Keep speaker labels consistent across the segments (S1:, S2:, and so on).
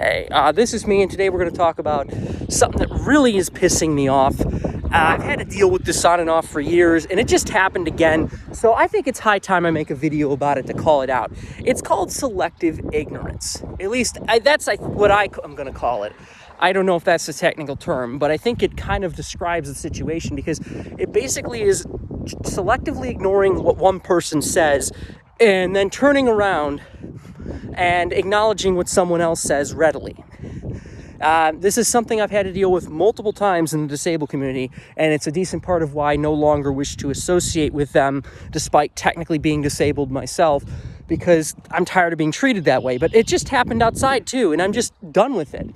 S1: Hey, this is me, and today we're going to talk about something that really is pissing me off. I've had to deal with this on and off for years, and it just happened again. So I think it's high time I make a video about it to call it out. It's called selective ignorance. At least that's what I'm going to call it. I don't know if that's the technical term, but I think it kind of describes the situation because it basically is selectively ignoring what one person says and then turning around and acknowledging what someone else says readily. This is something I've had to deal with multiple times in the disabled community, and it's a decent part of why I no longer wish to associate with them, despite technically being disabled myself, because I'm tired of being treated that way. But it just happened outside too, and I'm just done with it.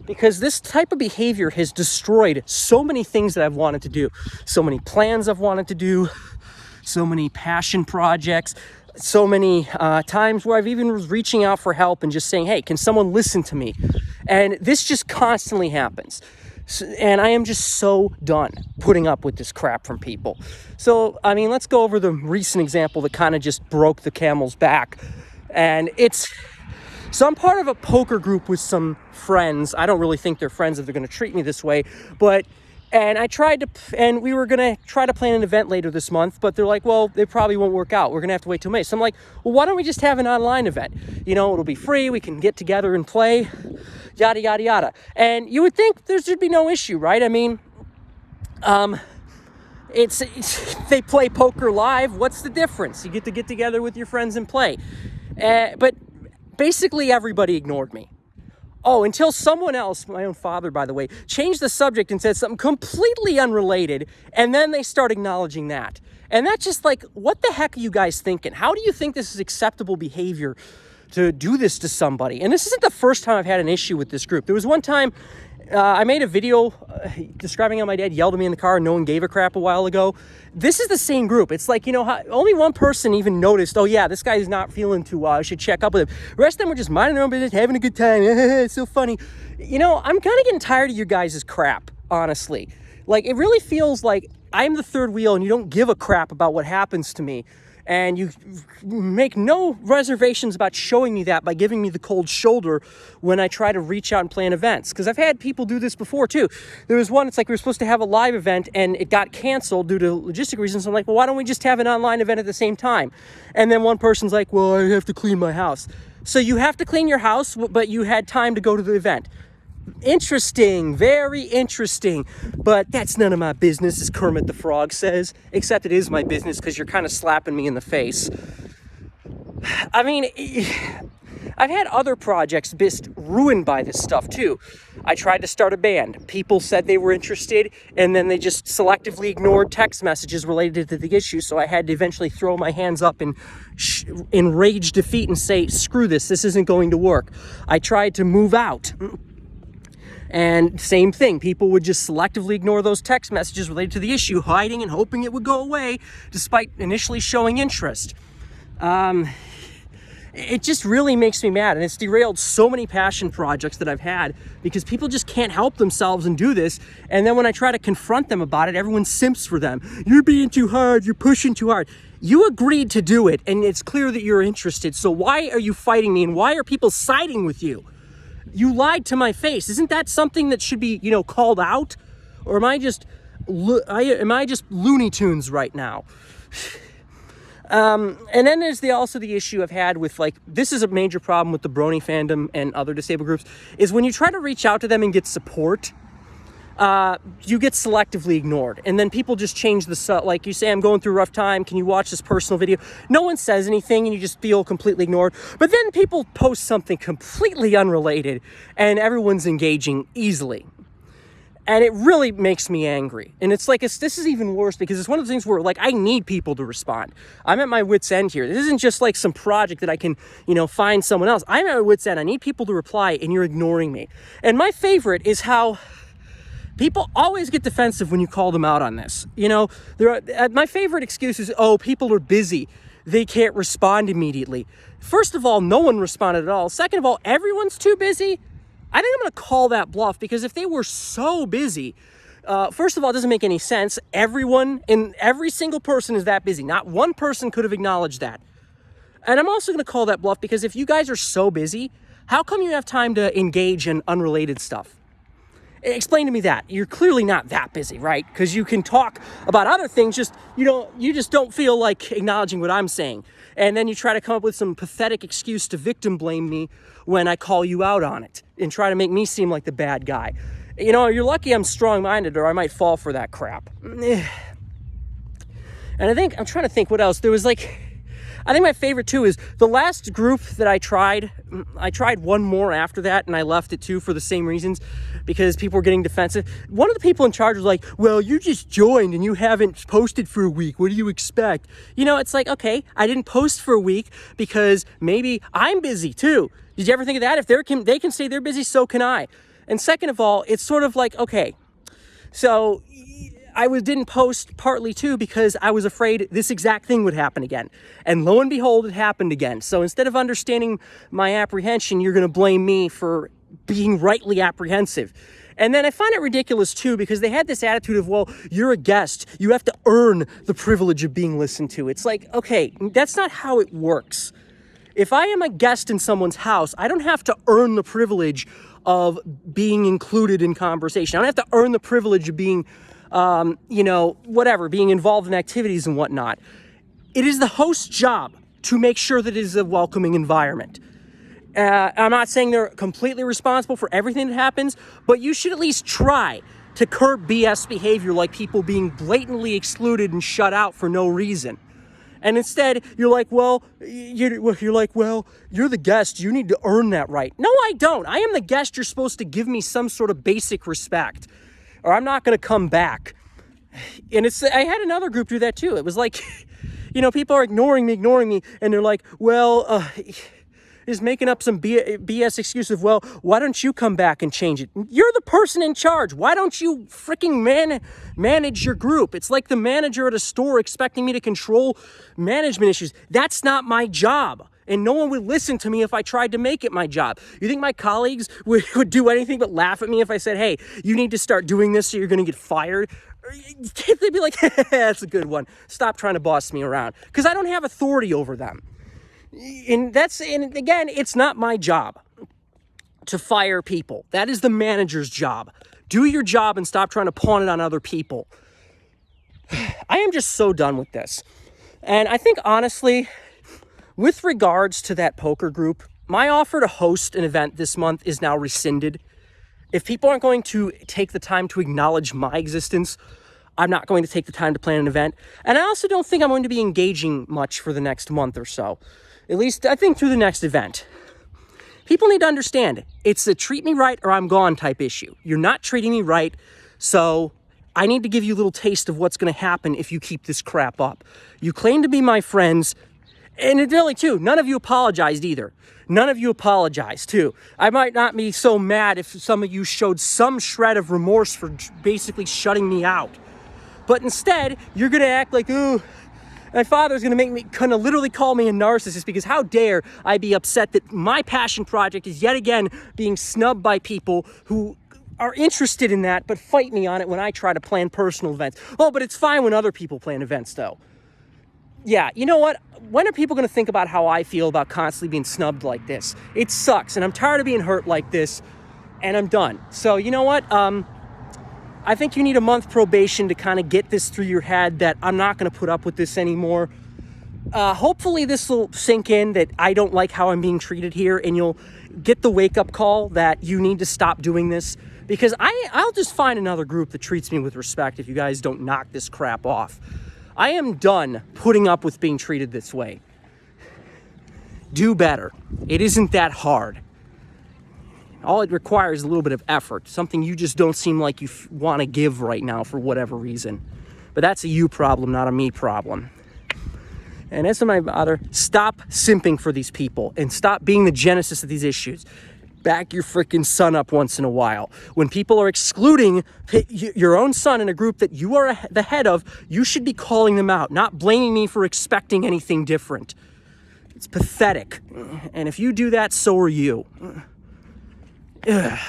S1: Because this type of behavior has destroyed so many things that I've wanted to do, so many plans I've wanted to do, so many passion projects, so many times where I've even was reaching out for help and just saying, hey, can someone listen to me? And this just constantly happens. And I am just so done putting up with this crap from people. So, I mean, let's go over the recent example that kind of just broke the camel's back. And so I'm part of a poker group with some friends. I don't really think they're friends if they're going to treat me this way, and we were going to try to plan an event later this month, but they're like, well, it probably won't work out. We're going to have to wait till May. So I'm like, well, why don't we just have an online event? You know, it'll be free. We can get together and play, yada, yada, yada. And you would think there should be no issue, right? I mean, they play poker live. What's the difference? You get to get together with your friends and play. But basically everybody ignored me. Oh, until someone else, my own father, by the way, changed the subject and said something completely unrelated, and then they start acknowledging that. And that's just like, what the heck are you guys thinking? How do you think this is acceptable behavior to do this to somebody? And this isn't the first time I've had an issue with this group. There was one time I made a video describing how my dad yelled at me in the car and no one gave a crap a while ago. This is the same group. It's like, only one person even noticed, oh yeah, this guy's not feeling too well, I should check up with him. The rest of them were just minding their own business, having a good time. It's so funny. I'm kind of getting tired of you guys' crap, honestly. Like, it really feels like I'm the third wheel and you don't give a crap about what happens to me. And you make no reservations about showing me that by giving me the cold shoulder when I try to reach out and plan events. Because I've had people do this before too. There was one, it's like we were supposed to have a live event and it got canceled due to logistic reasons. I'm like, well, why don't we just have an online event at the same time? And then one person's like, well, I have to clean my house. So you have to clean your house, but you had time to go to the event. Interesting, very interesting, but that's none of my business, as Kermit the Frog says, except it is my business because you're kind of slapping me in the face. I mean, I've had other projects just ruined by this stuff too. I tried to start a band. People said they were interested, and then they just selectively ignored text messages related to the issue, so I had to eventually throw my hands up in rage defeat and say, screw this isn't going to work. I tried to move out. And same thing, people would just selectively ignore those text messages related to the issue, hiding and hoping it would go away, despite initially showing interest. It just really makes me mad, and it's derailed so many passion projects that I've had because people just can't help themselves and do this. And then when I try to confront them about it, everyone simps for them. You're being too hard, you're pushing too hard. You agreed to do it, and it's clear that you're interested. So why are you fighting me, and why are people siding with you? You lied to my face. Isn't that something that should be, called out? Or am I just Looney Tunes right now? And then there's also the issue I've had with, this is a major problem with the Brony fandom and other disabled groups, is when you try to reach out to them and get support, you get selectively ignored. And then people just change like you say, I'm going through a rough time. Can you watch this personal video? No one says anything and you just feel completely ignored. But then people post something completely unrelated and everyone's engaging easily. And it really makes me angry. And it's like, this is even worse because it's one of the things where, I need people to respond. I'm at my wit's end here. This isn't just like some project that I can, find someone else. I'm at my wit's end. I need people to reply and you're ignoring me. And my favorite is how people always get defensive when you call them out on this. My favorite excuse is, oh, people are busy. They can't respond immediately. First of all, no one responded at all. Second of all, everyone's too busy. I think I'm going to call that bluff because if they were so busy, first of all, it doesn't make any sense. Every single person is that busy. Not one person could have acknowledged that. And I'm also going to call that bluff because if you guys are so busy, How come you have time to engage in unrelated stuff? Explain to me that. You're clearly not that busy, right? Because you can talk about other things, you just don't feel like acknowledging what I'm saying. And then you try to come up with some pathetic excuse to victim blame me when I call you out on it and try to make me seem like the bad guy. You're lucky I'm strong-minded, or I might fall for that crap. And I'm trying to think what else. I think my favorite too is the last group that I tried one more after that, and I left it too for the same reasons, because people were getting defensive. One of the people in charge was like, well, you just joined and you haven't posted for a week. What do you expect? It's like, okay, I didn't post for a week because maybe I'm busy too. Did you ever think of that? If they can say they're busy, so can I. And second of all, it's sort of like, okay, so I didn't post partly too because I was afraid this exact thing would happen again. And lo and behold, it happened again. So instead of understanding my apprehension, you're going to blame me for being rightly apprehensive. And then I find it ridiculous too, because they had this attitude of, well, you're a guest. You have to earn the privilege of being listened to. It's like, okay, that's not how it works. If I am a guest in someone's house, I don't have to earn the privilege of being included in conversation. I don't have to earn the privilege of being being involved in activities and whatnot. It is the host's job to make sure that it is a welcoming environment. I'm not saying they're completely responsible for everything that happens, but you should at least try to curb BS behavior, like people being blatantly excluded and shut out for no reason. And instead, you're like, well, you're the guest. You need to earn that right. No, I don't. I am the guest. You're supposed to give me some sort of basic respect, or I'm not going to come back. And I had another group do that too. It was like, people are ignoring me, and they're like, well, is making up some BS excuse of, well, why don't you come back and change it? You're the person in charge. Why don't you freaking manage your group? It's like the manager at a store expecting me to control management issues. That's not my job. And no one would listen to me if I tried to make it my job. You think my colleagues would do anything but laugh at me if I said, hey, you need to start doing this or you're going to get fired? They'd be like, that's a good one. Stop trying to boss me around. Because I don't have authority over them. And again, it's not my job to fire people. That is the manager's job. Do your job and stop trying to pawn it on other people. I am just so done with this. And I think, honestly, with regards to that poker group, my offer to host an event this month is now rescinded. If people aren't going to take the time to acknowledge my existence, I'm not going to take the time to plan an event. And I also don't think I'm going to be engaging much for the next month or so. At least, I think, through the next event. People need to understand, it's a treat me right or I'm gone type issue. You're not treating me right, so I need to give you a little taste of what's going to happen if you keep this crap up. You claim to be my friends, and really, too, none of you apologized either. None of you apologized, too. I might not be so mad if some of you showed some shred of remorse for basically shutting me out. But instead, you're going to act like, ooh, my father's going to literally call me a narcissist, because how dare I be upset that my passion project is yet again being snubbed by people who are interested in that but fight me on it when I try to plan personal events. Oh, but it's fine when other people plan events, though. Yeah, you know what? When are people going to think about how I feel about constantly being snubbed like this? It sucks, and I'm tired of being hurt like this, and I'm done. So, you know what? I think you need a month probation to kind of get this through your head that I'm not going to put up with this anymore. Hopefully this will sink in that I don't like how I'm being treated here, and you'll get the wake-up call that you need to stop doing this, because I'll just find another group that treats me with respect if you guys don't knock this crap off. I am done putting up with being treated this way. Do better. It isn't that hard. All it requires is a little bit of effort, something you just don't seem like you want to give right now for whatever reason. But that's a you problem, not a me problem. And as to my other, stop simping for these people and stop being the genesis of these issues. Back your freaking son up once in a while. When people are excluding your own son in a group that you are the head of, you should be calling them out, not blaming me for expecting anything different. It's pathetic. And if you do that, so are you. Ugh.